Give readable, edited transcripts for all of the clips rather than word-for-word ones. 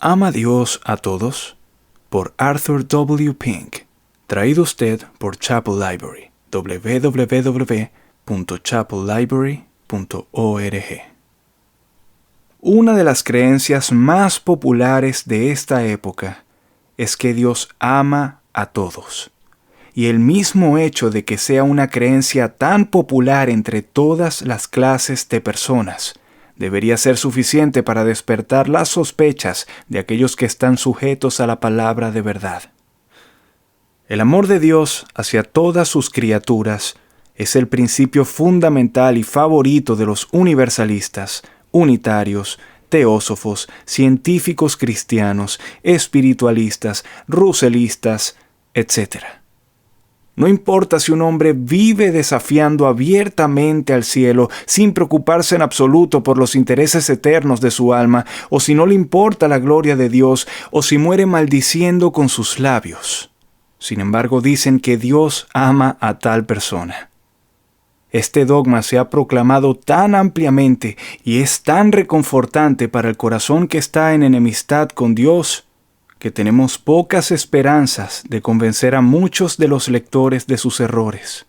¿Ama Dios a todos? Por Arthur W. Pink. Traído usted por Chapel Library. www.chapellibrary.org. Una de las creencias más populares de esta época es que Dios ama a todos. Y el mismo hecho de que sea una creencia tan popular entre todas las clases de personas debería ser suficiente para despertar las sospechas de aquellos que están sujetos a la palabra de verdad. El amor de Dios hacia todas sus criaturas es el principio fundamental y favorito de los universalistas, unitarios, teósofos, científicos cristianos, espiritualistas, russellistas, etc. No importa si un hombre vive desafiando abiertamente al cielo sin preocuparse en absoluto por los intereses eternos de su alma, o si no le importa la gloria de Dios, o si muere maldiciendo con sus labios. Sin embargo, dicen que Dios ama a tal persona. Este dogma se ha proclamado tan ampliamente y es tan reconfortante para el corazón que está en enemistad con Dios, que tenemos pocas esperanzas de convencer a muchos de los lectores de sus errores.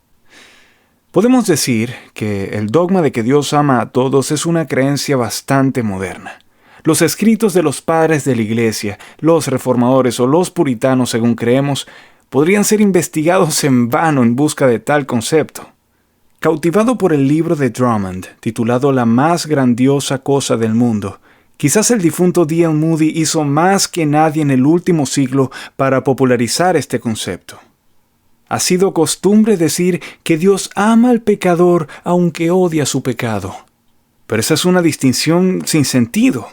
Podemos decir que el dogma de que Dios ama a todos es una creencia bastante moderna. Los escritos de los padres de la Iglesia, los reformadores o los puritanos, según creemos, podrían ser investigados en vano en busca de tal concepto. Cautivado por el libro de Drummond, titulado La más grandiosa cosa del mundo, quizás el difunto D.L. Moody hizo más que nadie en el último siglo para popularizar este concepto. Ha sido costumbre decir que Dios ama al pecador aunque odia su pecado. Pero esa es una distinción sin sentido.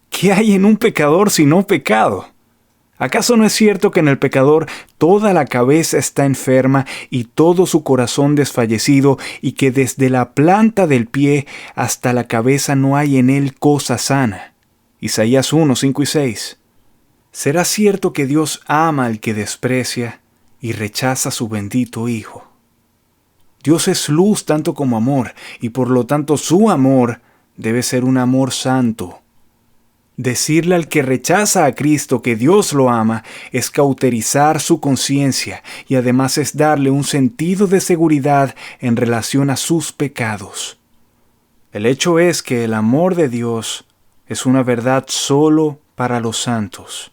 ¿Qué hay en un pecador sino pecado? ¿Acaso no es cierto que en el pecador toda la cabeza está enferma y todo su corazón desfallecido, y que desde la planta del pie hasta la cabeza no hay en él cosa sana? Isaías 1, 5 y 6. ¿Será cierto que Dios ama al que desprecia y rechaza a su bendito Hijo? Dios es luz tanto como amor, y por lo tanto su amor debe ser un amor santo. Decirle al que rechaza a Cristo que Dios lo ama es cauterizar su conciencia, y además es darle un sentido de seguridad en relación a sus pecados. El hecho es que el amor de Dios es una verdad solo para los santos,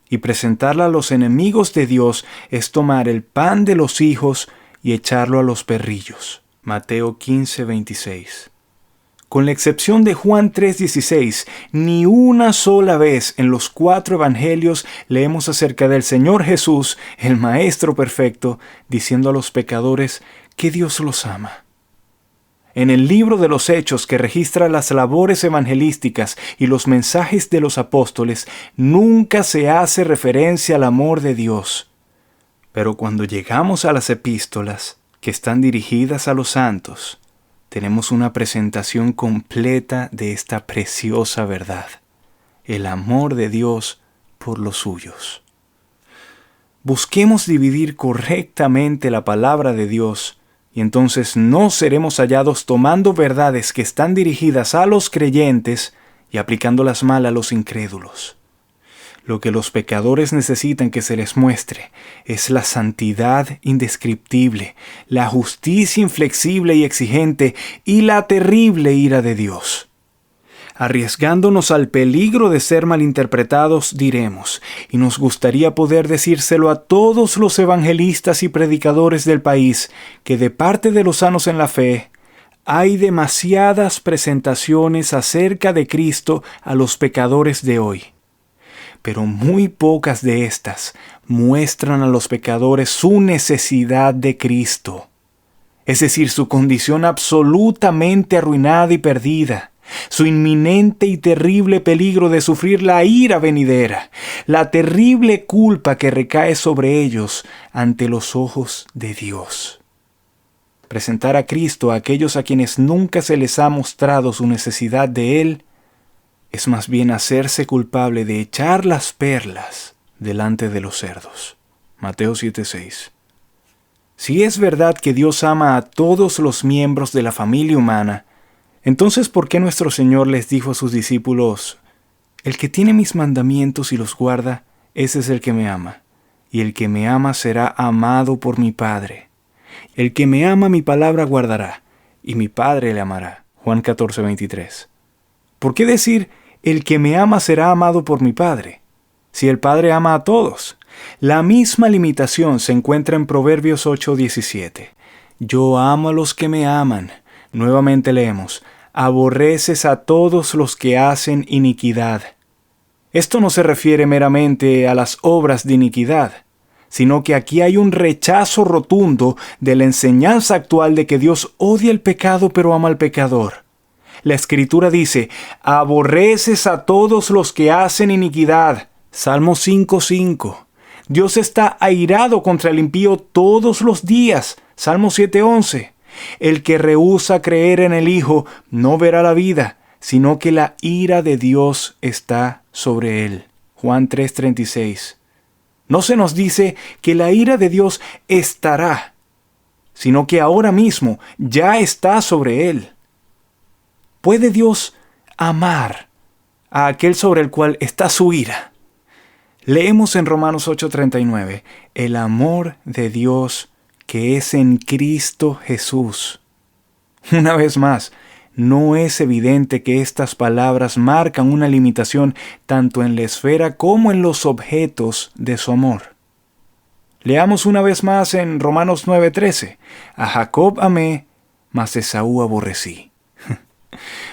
y presentarla a los enemigos de Dios es tomar el pan de los hijos y echarlo a los perrillos. Mateo 15, 26. Con la excepción de Juan 3:16, ni una sola vez en los 4 evangelios leemos acerca del Señor Jesús, el Maestro perfecto, diciendo a los pecadores que Dios los ama. En el libro de los Hechos, que registra las labores evangelísticas y los mensajes de los apóstoles, nunca se hace referencia al amor de Dios. Pero cuando llegamos a las epístolas, que están dirigidas a los santos, tenemos una presentación completa de esta preciosa verdad: el amor de Dios por los suyos. Busquemos dividir correctamente la palabra de Dios, y entonces no seremos hallados tomando verdades que están dirigidas a los creyentes y aplicándolas mal a los incrédulos. Lo que los pecadores necesitan que se les muestre es la santidad indescriptible, la justicia inflexible y exigente y la terrible ira de Dios. Arriesgándonos al peligro de ser malinterpretados, diremos, y nos gustaría poder decírselo a todos los evangelistas y predicadores del país, que de parte de los sanos en la fe, hay demasiadas presentaciones acerca de Cristo a los pecadores de hoy. Pero muy pocas de estas muestran a los pecadores su necesidad de Cristo, es decir, su condición absolutamente arruinada y perdida, su inminente y terrible peligro de sufrir la ira venidera, la terrible culpa que recae sobre ellos ante los ojos de Dios. Presentar a Cristo a aquellos a quienes nunca se les ha mostrado su necesidad de Él es más bien hacerse culpable de echar las perlas delante de los cerdos. Mateo 7:6. Si es verdad que Dios ama a todos los miembros de la familia humana, entonces ¿por qué nuestro Señor les dijo a sus discípulos: El que tiene mis mandamientos y los guarda, ese es el que me ama. Y el que me ama será amado por mi Padre. El que me ama mi palabra guardará, y mi Padre le amará. Juan 14:23. ¿Por qué decir, el que me ama será amado por mi Padre? Si el Padre ama a todos. La misma limitación se encuentra en Proverbios 8:17. Yo amo a los que me aman. Nuevamente leemos, aborreces a todos los que hacen iniquidad. Esto no se refiere meramente a las obras de iniquidad, sino que aquí hay un rechazo rotundo de la enseñanza actual de que Dios odia el pecado pero ama al pecador. La Escritura dice, aborreces a todos los que hacen iniquidad. Salmo 5:5. Dios está airado contra el impío todos los días. Salmo 7:11. El que rehúsa creer en el Hijo no verá la vida, sino que la ira de Dios está sobre él. Juan 3:36. No se nos dice que la ira de Dios estará, sino que ahora mismo ya está sobre él. ¿Puede Dios amar a aquel sobre el cual está su ira? Leemos en Romanos 8:39, el amor de Dios que es en Cristo Jesús. Una vez más, no es evidente que estas palabras marcan una limitación tanto en la esfera como en los objetos de su amor. Leamos una vez más en Romanos 9:13, a Jacob amé, mas Esaú aborrecí.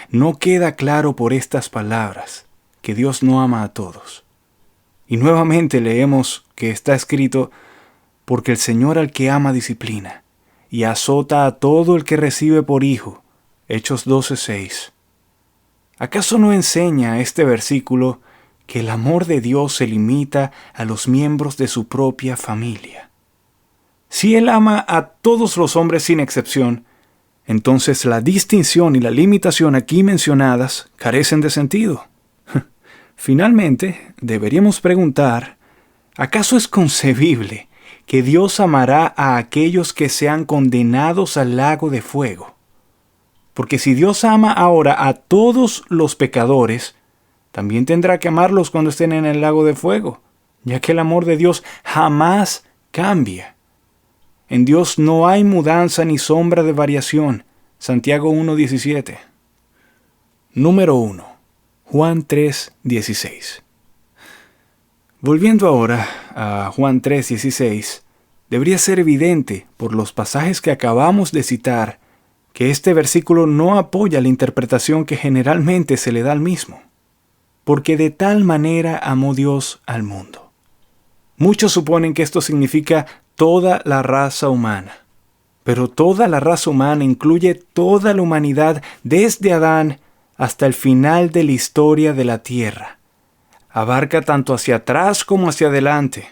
No queda claro por estas palabras que Dios no ama a todos. Y nuevamente leemos que está escrito, porque el Señor al que ama disciplina, y azota a todo el que recibe por hijo. Hechos 12:6. ¿Acaso no enseña este versículo que el amor de Dios se limita a los miembros de su propia familia? Si Él ama a todos los hombres sin excepción, entonces la distinción y la limitación aquí mencionadas carecen de sentido. Finalmente, deberíamos preguntar, ¿acaso es concebible que Dios amará a aquellos que sean condenados al lago de fuego? Porque si Dios ama ahora a todos los pecadores, también tendrá que amarlos cuando estén en el lago de fuego, ya que el amor de Dios jamás cambia. En Dios no hay mudanza ni sombra de variación. Santiago 1:17. Número 1. Juan 3:16. Volviendo ahora a Juan 3:16, debería ser evidente por los pasajes que acabamos de citar que este versículo no apoya la interpretación que generalmente se le da al mismo. Porque de tal manera amó Dios al mundo. Muchos suponen que esto significa toda la raza humana. Pero toda la raza humana incluye toda la humanidad desde Adán hasta el final de la historia de la tierra. Abarca tanto hacia atrás como hacia adelante.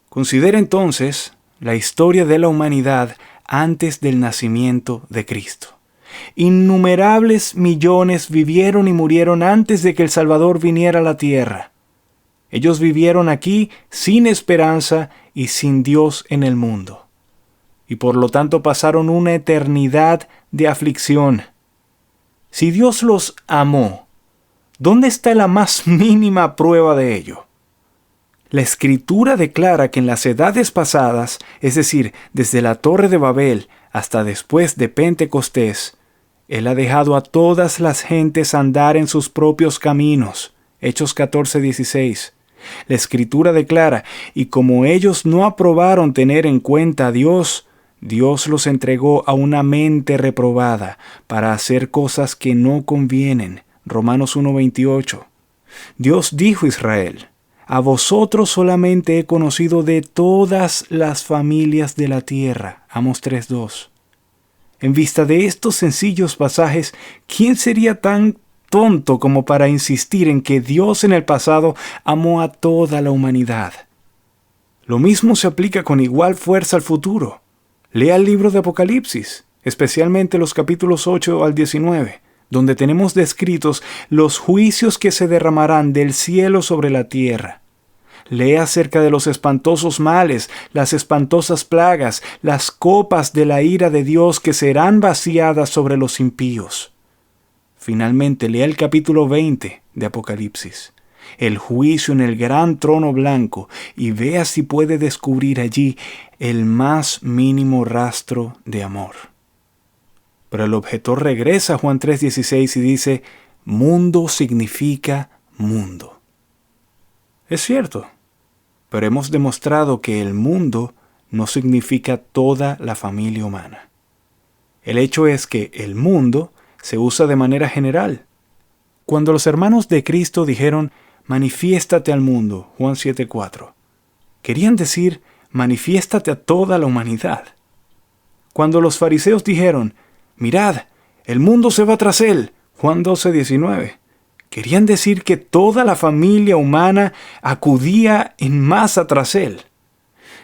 Considera entonces la historia de la humanidad antes del nacimiento de Cristo. Innumerables millones vivieron y murieron antes de que el Salvador viniera a la tierra. Ellos vivieron aquí sin esperanza y sin Dios en el mundo. Y por lo tanto pasaron una eternidad de aflicción. Si Dios los amó, ¿dónde está la más mínima prueba de ello? La Escritura declara que en las edades pasadas, es decir, desde la Torre de Babel hasta después de Pentecostés, Él ha dejado a todas las gentes andar en sus propios caminos. Hechos 14:16. La Escritura declara, y como ellos no aprobaron tener en cuenta a Dios, Dios los entregó a una mente reprobada para hacer cosas que no convienen. Romanos 1:28. Dios dijo a Israel, a vosotros solamente he conocido de todas las familias de la tierra. Amos 3:2. En vista de estos sencillos pasajes, ¿quién sería tan tonto como para insistir en que Dios en el pasado amó a toda la humanidad? Lo mismo se aplica con igual fuerza al futuro. Lea el libro de Apocalipsis, especialmente los capítulos 8 al 19, donde tenemos descritos los juicios que se derramarán del cielo sobre la tierra. Lea acerca de los espantosos males, las espantosas plagas, las copas de la ira de Dios que serán vaciadas sobre los impíos. Finalmente, lea el capítulo 20 de Apocalipsis, el juicio en el gran trono blanco y vea si puede descubrir allí el más mínimo rastro de amor. Pero el objetor regresa a Juan 3:16 y dice, mundo significa mundo. Es cierto, pero hemos demostrado que el mundo no significa toda la familia humana. El hecho es que el mundo se usa de manera general. Cuando los hermanos de Cristo dijeron, manifiéstate al mundo, Juan 7:4, querían decir, manifiéstate a toda la humanidad. Cuando los fariseos dijeron, mirad, el mundo se va tras él, Juan 12:19, querían decir que toda la familia humana acudía en masa tras él.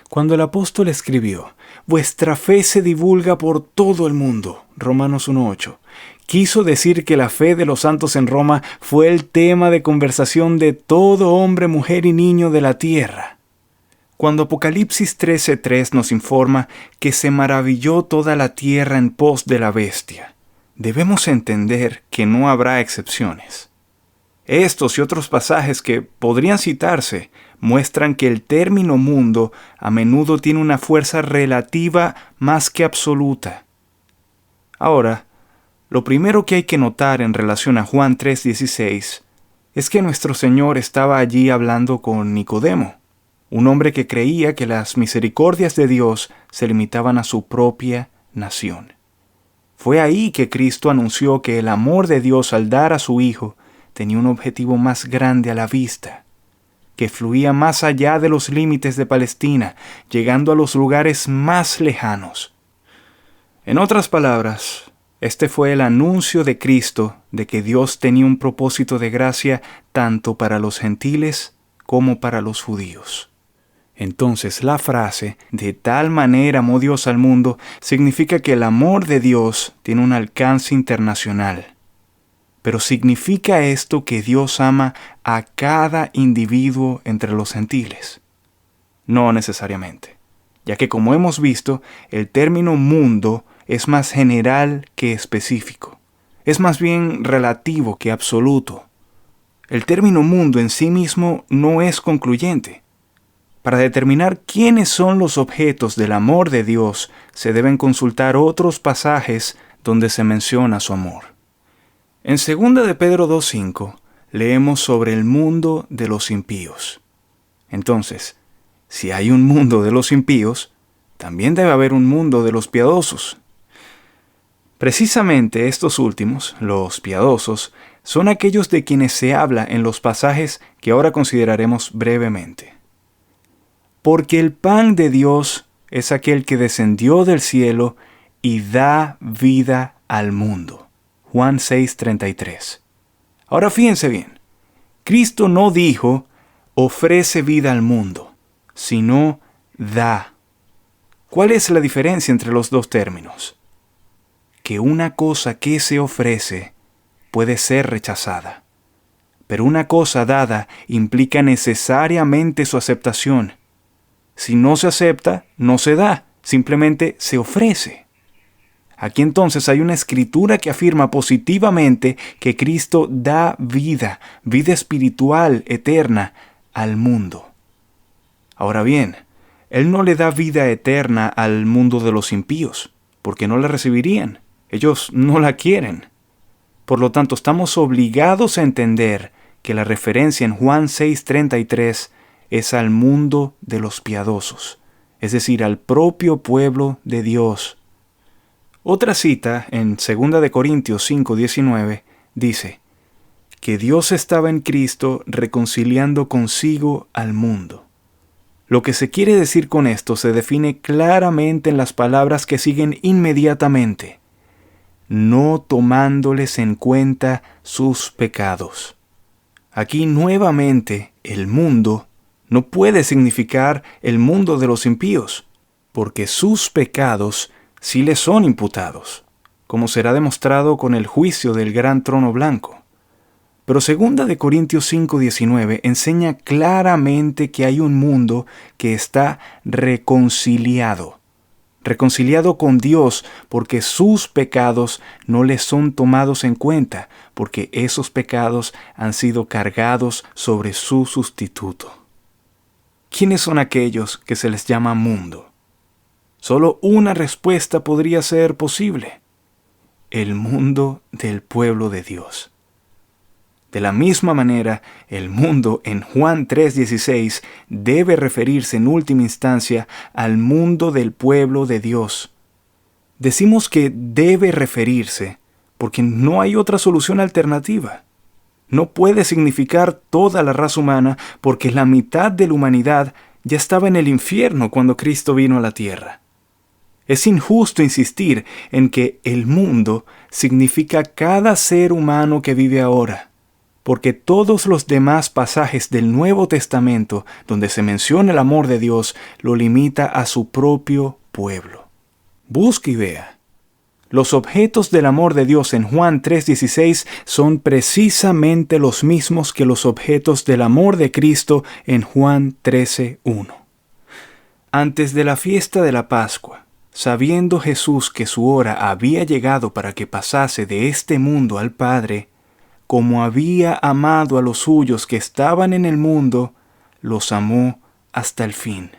Cuando el apóstol escribió, vuestra fe se divulga por todo el mundo, Romanos 1:8, quiso decir que la fe de los santos en Roma fue el tema de conversación de todo hombre, mujer y niño de la tierra. Cuando Apocalipsis 13:3 nos informa que se maravilló toda la tierra en pos de la bestia, debemos entender que no habrá excepciones. Estos y otros pasajes que podrían citarse muestran que el término mundo a menudo tiene una fuerza relativa más que absoluta. Ahora, lo primero que hay que notar en relación a Juan 3:16 es que nuestro Señor estaba allí hablando con Nicodemo, un hombre que creía que las misericordias de Dios se limitaban a su propia nación. Fue ahí que Cristo anunció que el amor de Dios al dar a su Hijo tenía un objetivo más grande a la vista, que fluía más allá de los límites de Palestina, llegando a los lugares más lejanos. En otras palabras, este fue el anuncio de Cristo de que Dios tenía un propósito de gracia tanto para los gentiles como para los judíos. Entonces la frase, de tal manera amó Dios al mundo, significa que el amor de Dios tiene un alcance internacional. Pero ¿significa esto que Dios ama a cada individuo entre los gentiles? No necesariamente, ya que como hemos visto, el término mundo es más general que específico. Es más bien relativo que absoluto. El término mundo en sí mismo no es concluyente. Para determinar quiénes son los objetos del amor de Dios, se deben consultar otros pasajes donde se menciona su amor. En 2 de Pedro 2:5 leemos sobre el mundo de los impíos. Entonces, si hay un mundo de los impíos, también debe haber un mundo de los piadosos. Precisamente estos últimos, los piadosos, son aquellos de quienes se habla en los pasajes que ahora consideraremos brevemente. Porque el pan de Dios es aquel que descendió del cielo y da vida al mundo. Juan 6:33. Ahora fíjense bien, Cristo no dijo, ofrece vida al mundo, sino da. ¿Cuál es la diferencia entre los dos términos? Que una cosa que se ofrece puede ser rechazada, pero una cosa dada implica necesariamente su aceptación. Si no se acepta, no se da, simplemente se ofrece. Aquí entonces hay una escritura que afirma positivamente que Cristo da vida, vida espiritual, eterna, al mundo. Ahora bien, Él no le da vida eterna al mundo de los impíos, porque no la recibirían. Ellos no la quieren. Por lo tanto, estamos obligados a entender que la referencia en Juan 6:33 es al mundo de los piadosos, es decir, al propio pueblo de Dios. Otra cita en 2 de Corintios 5:19 dice que Dios estaba en Cristo reconciliando consigo al mundo. Lo que se quiere decir con esto se define claramente en las palabras que siguen inmediatamente, no tomándoles en cuenta sus pecados. Aquí nuevamente el mundo no puede significar el mundo de los impíos, porque sus pecados sí les son imputados, como será demostrado con el juicio del gran trono blanco. Pero 2 de Corintios 5:19 enseña claramente que hay un mundo que está reconciliado. reconciliado con Dios porque sus pecados no le son tomados en cuenta, porque esos pecados han sido cargados sobre su sustituto. ¿Quiénes son aquellos que se les llama mundo? Solo una respuesta podría ser posible: el mundo del pueblo de Dios. De la misma manera, el mundo en Juan 3:16 debe referirse en última instancia al mundo del pueblo de Dios. Decimos que debe referirse porque no hay otra solución alternativa. No puede significar toda la raza humana porque la mitad de la humanidad ya estaba en el infierno cuando Cristo vino a la tierra. Es injusto insistir en que el mundo significa cada ser humano que vive ahora, porque todos los demás pasajes del Nuevo Testamento donde se menciona el amor de Dios lo limita a su propio pueblo. Busque y vea. Los objetos del amor de Dios en Juan 3:16 son precisamente los mismos que los objetos del amor de Cristo en Juan 13:1. Antes de la fiesta de la Pascua, sabiendo Jesús que su hora había llegado para que pasase de este mundo al Padre, como había amado a los suyos que estaban en el mundo, los amó hasta el fin.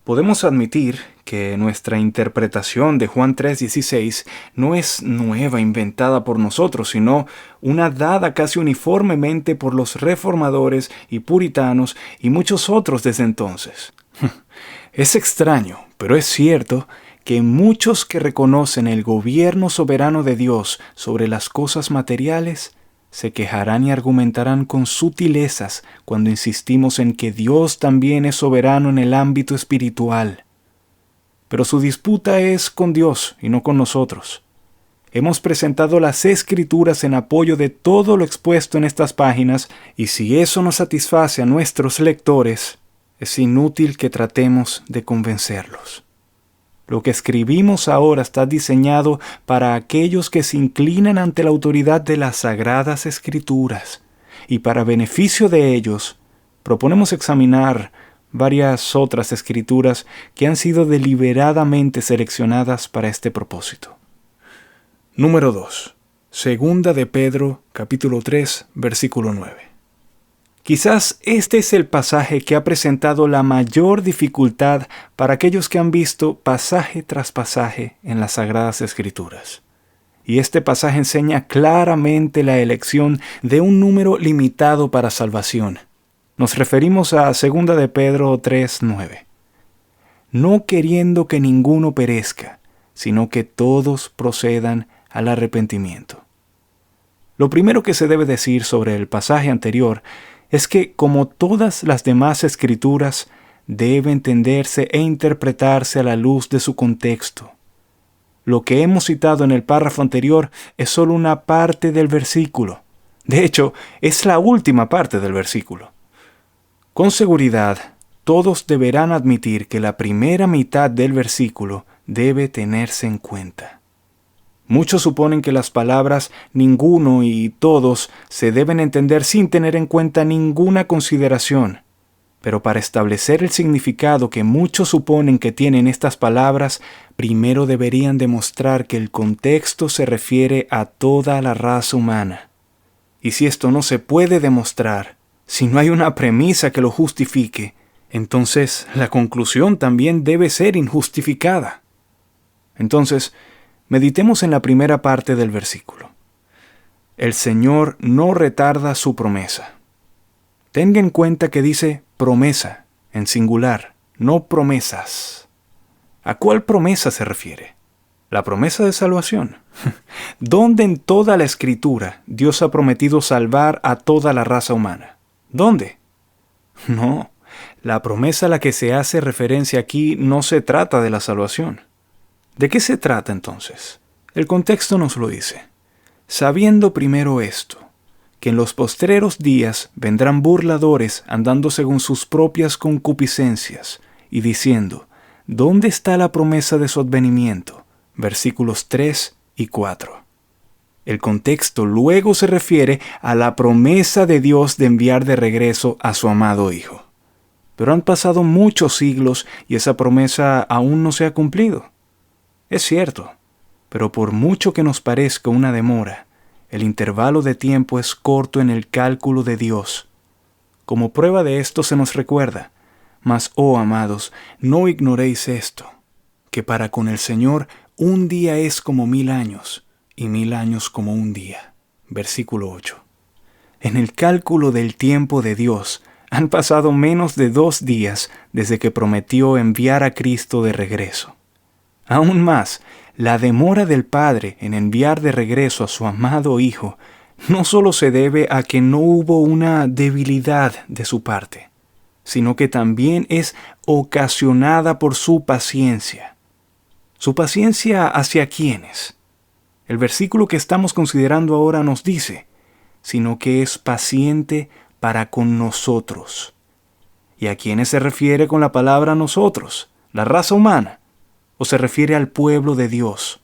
Podemos admitir que nuestra interpretación de Juan 3:16 no es nueva inventada por nosotros, sino una dada casi uniformemente por los reformadores y puritanos y muchos otros desde entonces. Es extraño, pero es cierto que muchos que reconocen el gobierno soberano de Dios sobre las cosas materiales se quejarán y argumentarán con sutilezas cuando insistimos en que Dios también es soberano en el ámbito espiritual. Pero su disputa es con Dios y no con nosotros. Hemos presentado las Escrituras en apoyo de todo lo expuesto en estas páginas, y si eso no satisface a nuestros lectores, es inútil que tratemos de convencerlos. Lo que escribimos ahora está diseñado para aquellos que se inclinan ante la autoridad de las Sagradas Escrituras, y para beneficio de ellos, proponemos examinar varias otras escrituras que han sido deliberadamente seleccionadas para este propósito. Número 2. Segunda de Pedro, capítulo 3, versículo 9. Quizás este es el pasaje que ha presentado la mayor dificultad para aquellos que han visto pasaje tras pasaje en las Sagradas Escrituras. Y este pasaje enseña claramente la elección de un número limitado para salvación. Nos referimos a 2 de Pedro 3:9. No queriendo que ninguno perezca, sino que todos procedan al arrepentimiento. Lo primero que se debe decir sobre el pasaje anterior es que, como todas las demás escrituras, debe entenderse e interpretarse a la luz de su contexto. Lo que hemos citado en el párrafo anterior es solo una parte del versículo. De hecho, es la última parte del versículo. Con seguridad, todos deberán admitir que la primera mitad del versículo debe tenerse en cuenta. Muchos suponen que las palabras ninguno y todos se deben entender sin tener en cuenta ninguna consideración. Pero para establecer el significado que muchos suponen que tienen estas palabras, primero deberían demostrar que el contexto se refiere a toda la raza humana. Y si esto no se puede demostrar, si no hay una premisa que lo justifique, entonces la conclusión también debe ser injustificada. Entonces, meditemos en la primera parte del versículo. El Señor no retarda su promesa. Tenga en cuenta que dice promesa, en singular, no promesas. ¿A cuál promesa se refiere? La promesa de salvación. ¿Dónde en toda la Escritura Dios ha prometido salvar a toda la raza humana? ¿Dónde? No, la promesa a la que se hace referencia aquí no se trata de la salvación. ¿De qué se trata entonces? El contexto nos lo dice. Sabiendo primero esto, que en los postreros días vendrán burladores andando según sus propias concupiscencias, y diciendo, ¿dónde está la promesa de su advenimiento? Versículos 3 y 4. El contexto luego se refiere a la promesa de Dios de enviar de regreso a su amado Hijo. Pero han pasado muchos siglos y esa promesa aún no se ha cumplido. Es cierto, pero por mucho que nos parezca una demora, el intervalo de tiempo es corto en el cálculo de Dios. Como prueba de esto se nos recuerda: mas, oh amados, no ignoréis esto, que para con el Señor un día es como 1000 años, y 1000 años como un día. Versículo 8. En el cálculo del tiempo de Dios, han pasado menos de 2 días desde que prometió enviar a Cristo de regreso. Aún más, la demora del Padre en enviar de regreso a su amado Hijo no solo se debe a que no hubo una debilidad de su parte, sino que también es ocasionada por su paciencia. ¿Su paciencia hacia quiénes? El versículo que estamos considerando ahora nos dice: sino que es paciente para con nosotros. ¿Y a quiénes se refiere con la palabra nosotros? ¿La raza humana? ¿O se refiere al pueblo de Dios?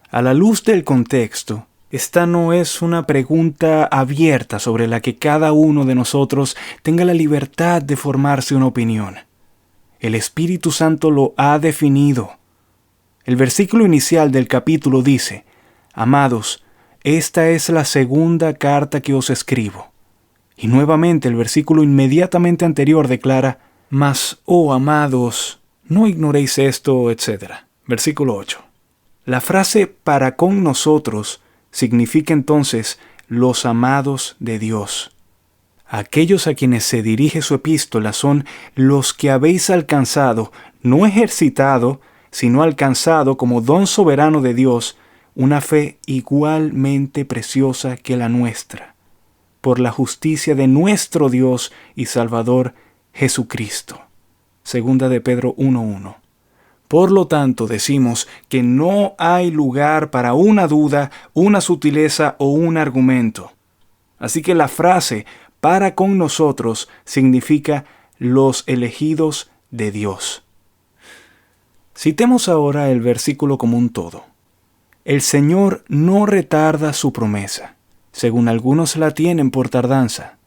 A la luz del contexto, esta no es una pregunta abierta sobre la que cada uno de nosotros tenga la libertad de formarse una opinión. El Espíritu Santo lo ha definido. El versículo inicial del capítulo dice: amados, esta es la segunda carta que os escribo. Y nuevamente el versículo inmediatamente anterior declara: mas, oh amados, no ignoréis esto, etc. Versículo 8. La frase para con nosotros significa entonces los amados de Dios. Aquellos a quienes se dirige su epístola son los que habéis alcanzado, no ejercitado, sino alcanzado como don soberano de Dios, una fe igualmente preciosa que la nuestra, por la justicia de nuestro Dios y Salvador Jesucristo. Segunda de Pedro 1:1. Por lo tanto, decimos que no hay lugar para una duda, una sutileza o un argumento. Así que la frase para con nosotros significa los elegidos de Dios. Citemos ahora el versículo como un todo. El Señor no retarda su promesa, según algunos la tienen por tardanza,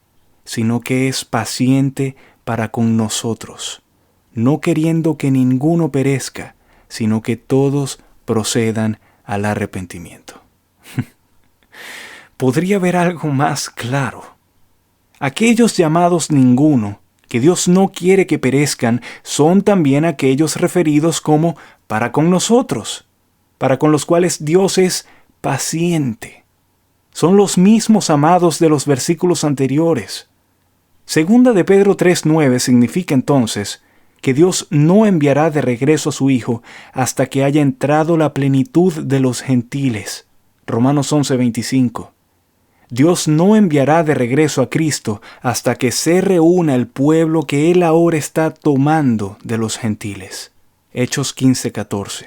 sino que es paciente para con nosotros, no queriendo que ninguno perezca, sino que todos procedan al arrepentimiento. ¿Podría haber algo más claro? Aquellos llamados ninguno, que Dios no quiere que perezcan, son también aquellos referidos como para con nosotros, para con los cuales Dios es paciente. Son los mismos amados de los versículos anteriores. Segunda de Pedro 3:9 significa entonces que Dios no enviará de regreso a su Hijo hasta que haya entrado la plenitud de los gentiles. Romanos 11:25. Dios no enviará de regreso a Cristo hasta que se reúna el pueblo que Él ahora está tomando de los gentiles. Hechos 15:14.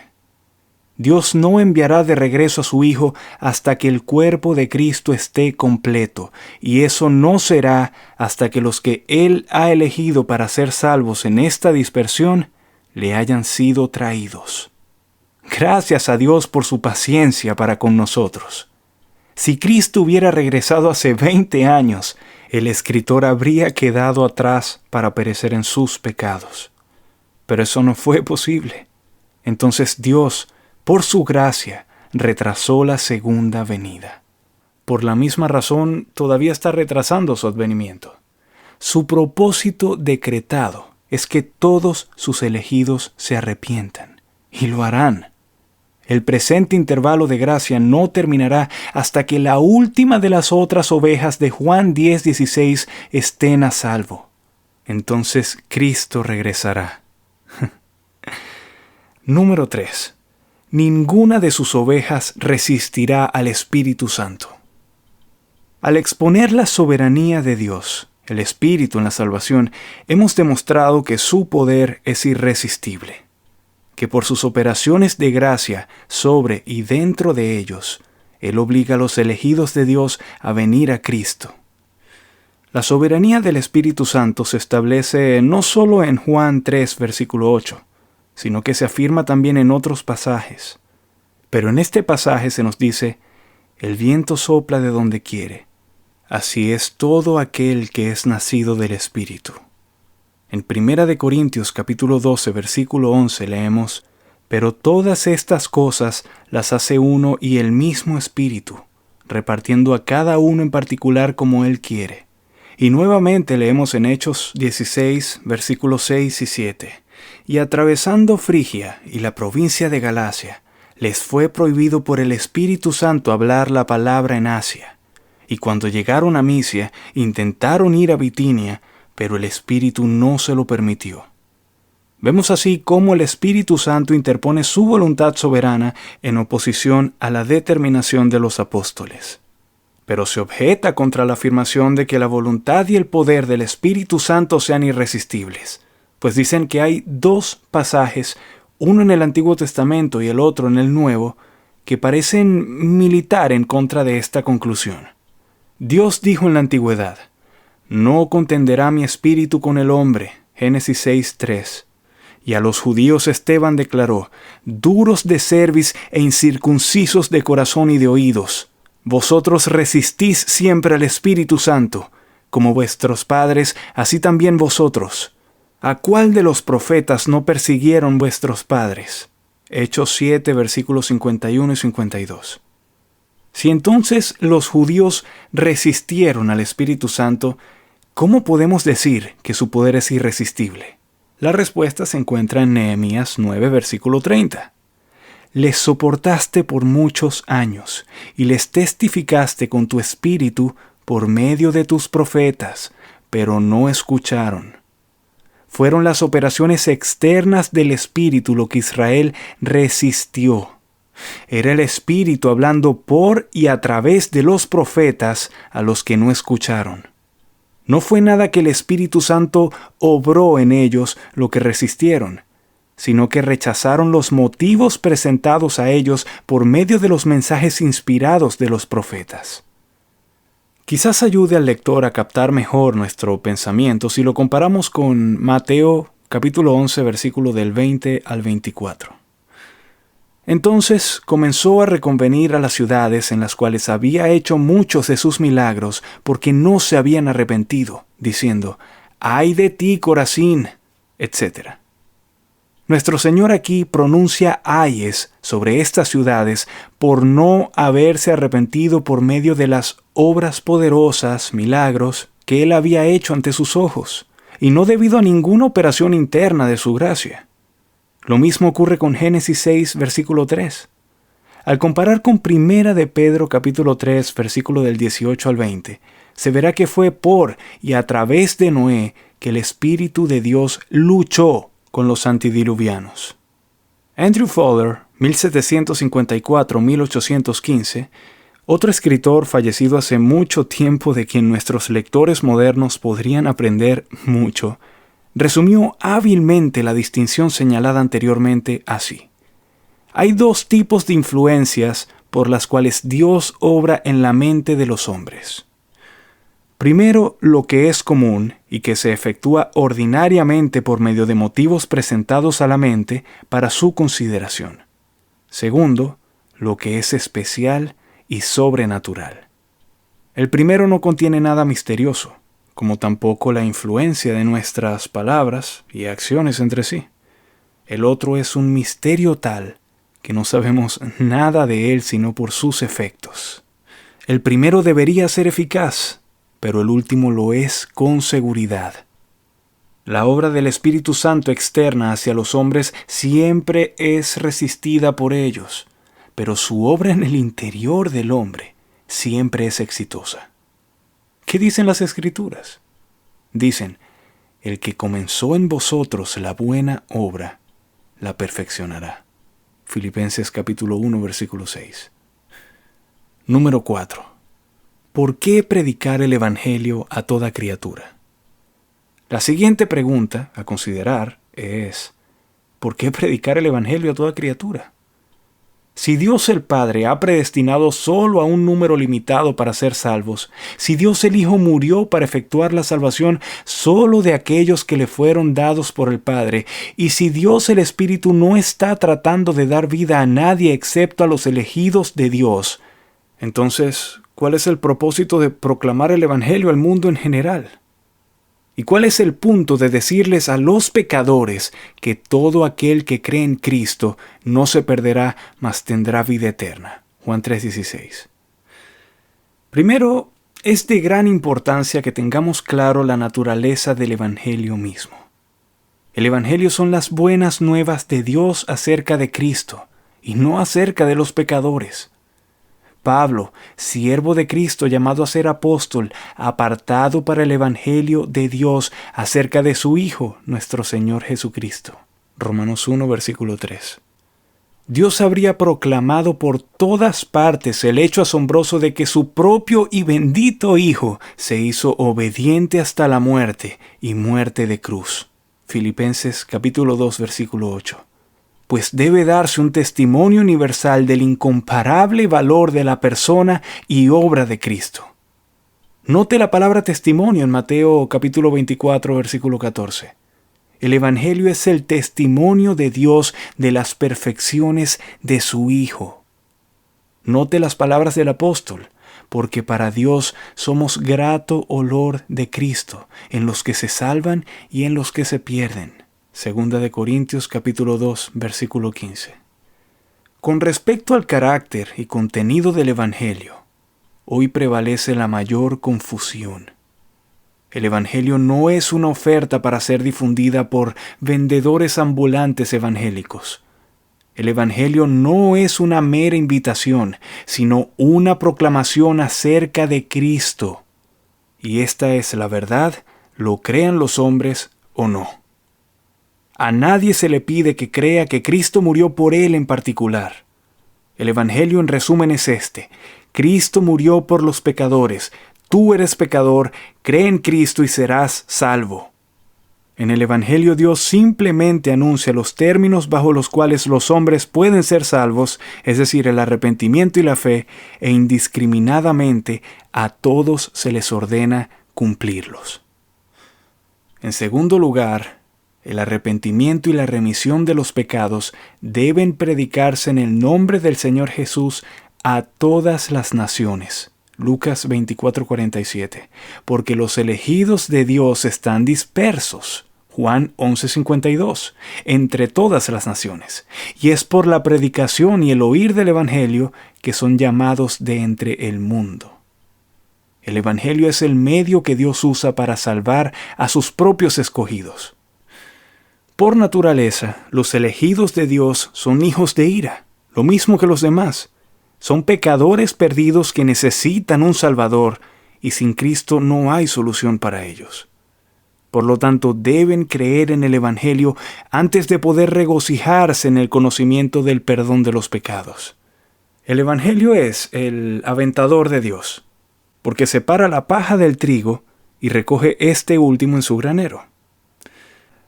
Dios no enviará de regreso a su Hijo hasta que el cuerpo de Cristo esté completo, y eso no será hasta que los que Él ha elegido para ser salvos en esta dispersión le hayan sido traídos. Gracias a Dios por su paciencia para con nosotros. Si Cristo hubiera regresado hace 20 años, el escritor habría quedado atrás para perecer en sus pecados. Pero eso no fue posible. Entonces Dios, por su gracia, retrasó la segunda venida. Por la misma razón, todavía está retrasando su advenimiento. Su propósito decretado es que todos sus elegidos se arrepientan, y lo harán. El presente intervalo de gracia no terminará hasta que la última de las otras ovejas de Juan 10:16 estén a salvo. Entonces Cristo regresará. Número 3. Ninguna de sus ovejas resistirá al Espíritu Santo. Al exponer la soberanía de Dios, el Espíritu en la salvación, hemos demostrado que su poder es irresistible, que por sus operaciones de gracia sobre y dentro de ellos, Él obliga a los elegidos de Dios a venir a Cristo. La soberanía del Espíritu Santo se establece no solo en Juan 3, versículo 8, sino que se afirma también en otros pasajes. Pero en este pasaje se nos dice: el viento sopla de donde quiere. Así es todo aquel que es nacido del Espíritu. En 1 Corintios capítulo 12, versículo 11 leemos: Pero todas estas cosas las hace uno y el mismo Espíritu, repartiendo a cada uno en particular como Él quiere. Y nuevamente leemos en Hechos 16, versículos 6 y 7. Y atravesando Frigia y la provincia de Galacia, les fue prohibido por el Espíritu Santo hablar la palabra en Asia. Y cuando llegaron a Misia, intentaron ir a Bitinia, pero el Espíritu no se lo permitió. Vemos así cómo el Espíritu Santo interpone su voluntad soberana en oposición a la determinación de los apóstoles. Pero se objeta contra la afirmación de que la voluntad y el poder del Espíritu Santo sean irresistibles, pues dicen que hay dos pasajes, uno en el Antiguo Testamento y el otro en el Nuevo, que parecen militar en contra de esta conclusión. Dios dijo en la antigüedad: No contenderá mi espíritu con el hombre, Génesis 6:3. Y a los judíos Esteban declaró: Duros de cerviz e incircuncisos de corazón y de oídos, vosotros resistís siempre al Espíritu Santo, como vuestros padres, así también vosotros. ¿A cuál de los profetas no persiguieron vuestros padres? Hechos 7, versículos 51 y 52. Si entonces los judíos resistieron al Espíritu Santo, ¿cómo podemos decir que su poder es irresistible? La respuesta se encuentra en Nehemías 9, versículo 30. Les soportaste por muchos años, y les testificaste con tu espíritu por medio de tus profetas, pero no escucharon. Fueron las operaciones externas del Espíritu lo que Israel resistió. Era el Espíritu hablando por y a través de los profetas a los que no escucharon. No fue nada que el Espíritu Santo obró en ellos lo que resistieron, sino que rechazaron los motivos presentados a ellos por medio de los mensajes inspirados de los profetas. Quizás ayude al lector a captar mejor nuestro pensamiento si lo comparamos con Mateo capítulo 11, versículo del 20 al 24. Entonces comenzó a reconvenir a las ciudades en las cuales había hecho muchos de sus milagros, porque no se habían arrepentido, diciendo: ¡Ay de ti, Corazín!, etc. Nuestro Señor aquí pronuncia ayes sobre estas ciudades por no haberse arrepentido por medio de las obras poderosas, milagros, que Él había hecho ante sus ojos, y no debido a ninguna operación interna de su gracia. Lo mismo ocurre con Génesis 6, versículo 3. Al comparar con 1 de Pedro capítulo 3, versículo del 18 al 20, se verá que fue por y a través de Noé que el Espíritu de Dios luchó con los antidiluvianos. Andrew Fowler, 1754-1815, otro escritor fallecido hace mucho tiempo de quien nuestros lectores modernos podrían aprender mucho, resumió hábilmente la distinción señalada anteriormente así: hay dos tipos de influencias por las cuales Dios obra en la mente de los hombres. Primero, lo que es común y que se efectúa ordinariamente por medio de motivos presentados a la mente para su consideración. Segundo, lo que es especial y sobrenatural. El primero no contiene nada misterioso, como tampoco la influencia de nuestras palabras y acciones entre sí. El otro es un misterio tal que no sabemos nada de él sino por sus efectos. El primero debería ser eficaz, pero el último lo es con seguridad. La obra del Espíritu Santo externa hacia los hombres siempre es resistida por ellos, pero su obra en el interior del hombre siempre es exitosa. ¿Qué dicen las Escrituras? Dicen: el que comenzó en vosotros la buena obra, la perfeccionará. Filipenses capítulo 1, versículo 6. Número 4. ¿Por qué predicar el Evangelio a toda criatura? La siguiente pregunta a considerar es: ¿por qué predicar el Evangelio a toda criatura? Si Dios el Padre ha predestinado solo a un número limitado para ser salvos, si Dios el Hijo murió para efectuar la salvación solo de aquellos que le fueron dados por el Padre, y si Dios el Espíritu no está tratando de dar vida a nadie excepto a los elegidos de Dios, entonces, ¿cuál es el propósito de proclamar el Evangelio al mundo en general? ¿Y cuál es el punto de decirles a los pecadores que todo aquel que cree en Cristo no se perderá, mas tendrá vida eterna? Juan 3:16. Primero, es de gran importancia que tengamos claro la naturaleza del Evangelio mismo. El Evangelio son las buenas nuevas de Dios acerca de Cristo y no acerca de los pecadores. Pablo, siervo de Cristo llamado a ser apóstol, apartado para el Evangelio de Dios acerca de su Hijo, nuestro Señor Jesucristo. Romanos 1, versículo 3. Dios habría proclamado por todas partes el hecho asombroso de que su propio y bendito Hijo se hizo obediente hasta la muerte y muerte de cruz. Filipenses capítulo 2, versículo 8. Pues debe darse un testimonio universal del incomparable valor de la persona y obra de Cristo. Note la palabra testimonio en Mateo capítulo 24, versículo 14. El Evangelio es el testimonio de Dios de las perfecciones de su Hijo. Note las palabras del apóstol, porque para Dios somos grato olor de Cristo, en los que se salvan y en los que se pierden. Segunda de Corintios capítulo 2, versículo 15. Con respecto al carácter y contenido del Evangelio, hoy prevalece la mayor confusión. El Evangelio no es una oferta para ser difundida por vendedores ambulantes evangélicos. El Evangelio no es una mera invitación, sino una proclamación acerca de Cristo. Y esta es la verdad, lo crean los hombres o no. A nadie se le pide que crea que Cristo murió por él en particular. El Evangelio en resumen es este: Cristo murió por los pecadores. Tú eres pecador, cree en Cristo y serás salvo. En el Evangelio Dios simplemente anuncia los términos bajo los cuales los hombres pueden ser salvos, es decir, el arrepentimiento y la fe, e indiscriminadamente a todos se les ordena cumplirlos. En segundo lugar, el arrepentimiento y la remisión de los pecados deben predicarse en el nombre del Señor Jesús a todas las naciones. Lucas 24:47. Porque los elegidos de Dios están dispersos. Juan 11:52. Entre todas las naciones. Y es por la predicación y el oír del Evangelio que son llamados de entre el mundo. El Evangelio es el medio que Dios usa para salvar a sus propios escogidos. Por naturaleza, los elegidos de Dios son hijos de ira, lo mismo que los demás. Son pecadores perdidos que necesitan un Salvador, y sin Cristo no hay solución para ellos. Por lo tanto, deben creer en el Evangelio antes de poder regocijarse en el conocimiento del perdón de los pecados. El Evangelio es el aventador de Dios, porque separa la paja del trigo y recoge este último en su granero.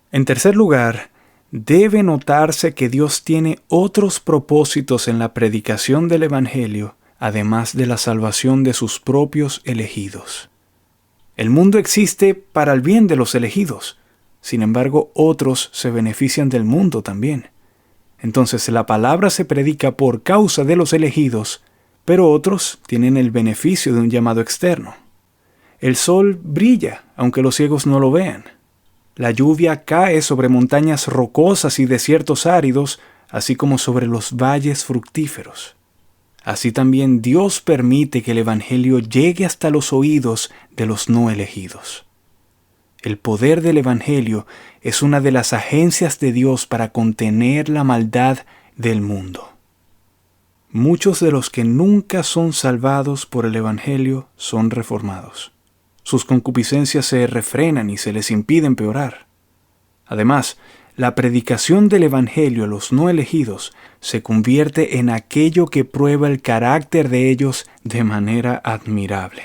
En tercer lugar, debe notarse que Dios tiene otros propósitos en la predicación del Evangelio, además de la salvación de sus propios elegidos. El mundo existe para el bien de los elegidos, sin embargo, otros se benefician del mundo también. Entonces, la palabra se predica por causa de los elegidos, pero otros tienen el beneficio de un llamado externo. El sol brilla, aunque los ciegos no lo vean. La lluvia cae sobre montañas rocosas y desiertos áridos, así como sobre los valles fructíferos. Así también Dios permite que el Evangelio llegue hasta los oídos de los no elegidos. El poder del Evangelio es una de las agencias de Dios para contener la maldad del mundo. Muchos de los que nunca son salvados por el Evangelio son reformados. Sus concupiscencias se refrenan y se les impide empeorar. Además, la predicación del Evangelio a los no elegidos se convierte en aquello que prueba el carácter de ellos de manera admirable.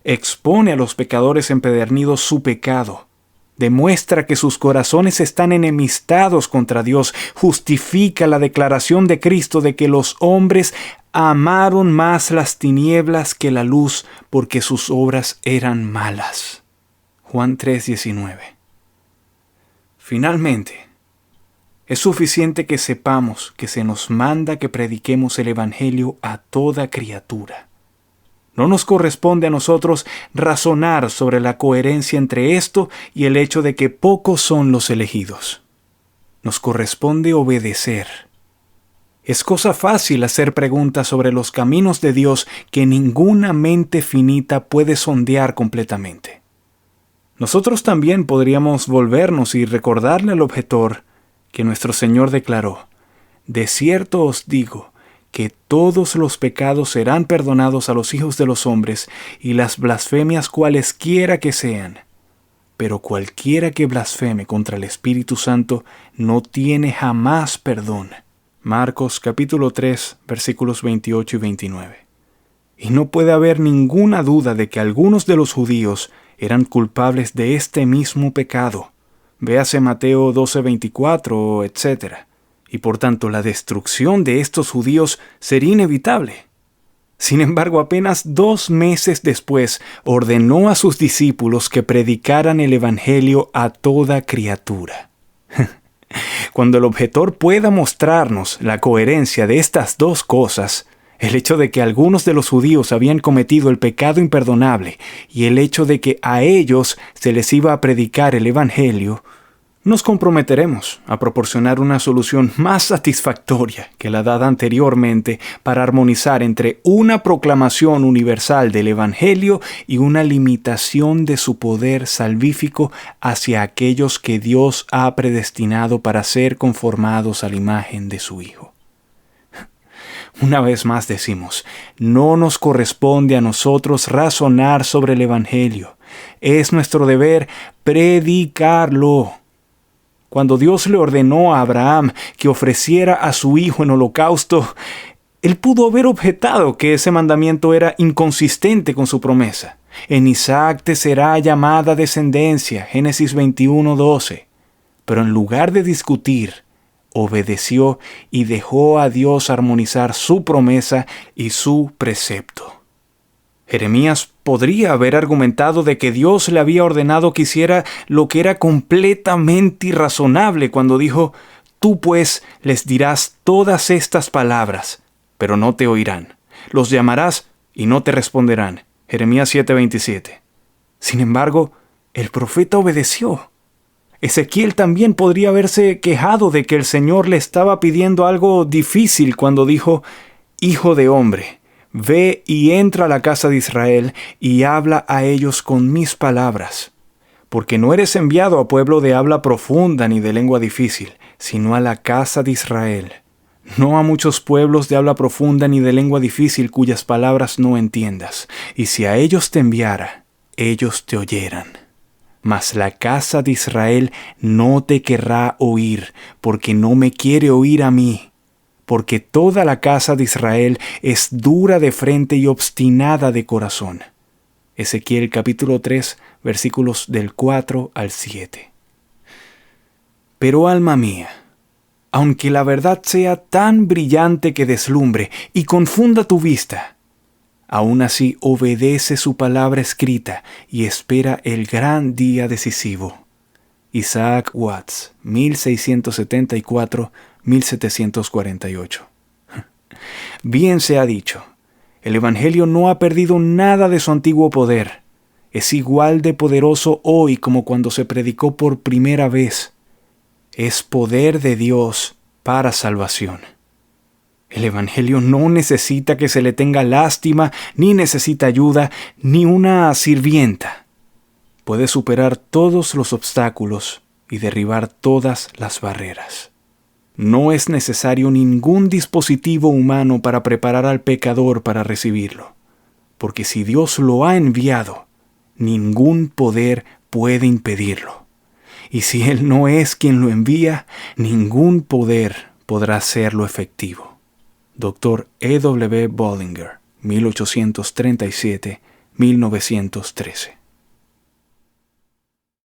Expone a los pecadores empedernidos su pecado, demuestra que sus corazones están enemistados contra Dios, justifica la declaración de Cristo de que los hombres amaron más las tinieblas que la luz porque sus obras eran malas. Juan 3:19. Finalmente, es suficiente que sepamos que se nos manda que prediquemos el Evangelio a toda criatura. No nos corresponde a nosotros razonar sobre la coherencia entre esto y el hecho de que pocos son los elegidos. Nos corresponde obedecer. Es cosa fácil hacer preguntas sobre los caminos de Dios que ninguna mente finita puede sondear completamente. Nosotros también podríamos volvernos y recordarle al objetor que nuestro Señor declaró: de cierto os digo, que todos los pecados serán perdonados a los hijos de los hombres y las blasfemias cualesquiera que sean. Pero cualquiera que blasfeme contra el Espíritu Santo no tiene jamás perdón. Marcos capítulo 3, versículos 28 y 29. Y no puede haber ninguna duda de que algunos de los judíos eran culpables de este mismo pecado. Véase Mateo 12:24, etc. Y por tanto la destrucción de estos judíos sería inevitable. Sin embargo, apenas 2 meses después ordenó a sus discípulos que predicaran el Evangelio a toda criatura. Cuando el objetor pueda mostrarnos la coherencia de estas dos cosas, el hecho de que algunos de los judíos habían cometido el pecado imperdonable y el hecho de que a ellos se les iba a predicar el Evangelio, nos comprometeremos a proporcionar una solución más satisfactoria que la dada anteriormente para armonizar entre una proclamación universal del Evangelio y una limitación de su poder salvífico hacia aquellos que Dios ha predestinado para ser conformados a la imagen de su Hijo. Una vez más decimos, no nos corresponde a nosotros razonar sobre el Evangelio. Es nuestro deber predicarlo. Cuando Dios le ordenó a Abraham que ofreciera a su hijo en holocausto, él pudo haber objetado que ese mandamiento era inconsistente con su promesa. En Isaac te será llamada descendencia, Génesis 21:12. Pero en lugar de discutir, obedeció y dejó a Dios armonizar su promesa y su precepto. Jeremías podría haber argumentado de que Dios le había ordenado que hiciera lo que era completamente irrazonable cuando dijo: tú pues les dirás todas estas palabras, pero no te oirán. Los llamarás y no te responderán. Jeremías 7:27. Sin embargo, el profeta obedeció. Ezequiel también podría haberse quejado de que el Señor le estaba pidiendo algo difícil cuando dijo: Hijo de hombre, ve y entra a la casa de Israel y habla a ellos con mis palabras. Porque no eres enviado a pueblo de habla profunda ni de lengua difícil, sino a la casa de Israel. No a muchos pueblos de habla profunda ni de lengua difícil cuyas palabras no entiendas. Y si a ellos te enviara, ellos te oyeran. Mas la casa de Israel no te querrá oír, porque no me quiere oír a mí. Porque toda la casa de Israel es dura de frente y obstinada de corazón. Ezequiel capítulo 3, versículos del 4 al 7. Pero alma mía, aunque la verdad sea tan brillante que deslumbre y confunda tu vista, aún así obedece su palabra escrita y espera el gran día decisivo. Isaac Watts, 1674-1748. Bien se ha dicho, el Evangelio no ha perdido nada de su antiguo poder. Es igual de poderoso hoy como cuando se predicó por primera vez. Es poder de Dios para salvación. El Evangelio no necesita que se le tenga lástima, ni necesita ayuda, ni una sirvienta. Puede superar todos los obstáculos y derribar todas las barreras. No es necesario ningún dispositivo humano para preparar al pecador para recibirlo, porque si Dios lo ha enviado, ningún poder puede impedirlo. Y si Él no es quien lo envía, ningún poder podrá hacerlo efectivo. Dr. E. W. Bollinger, 1837-1913.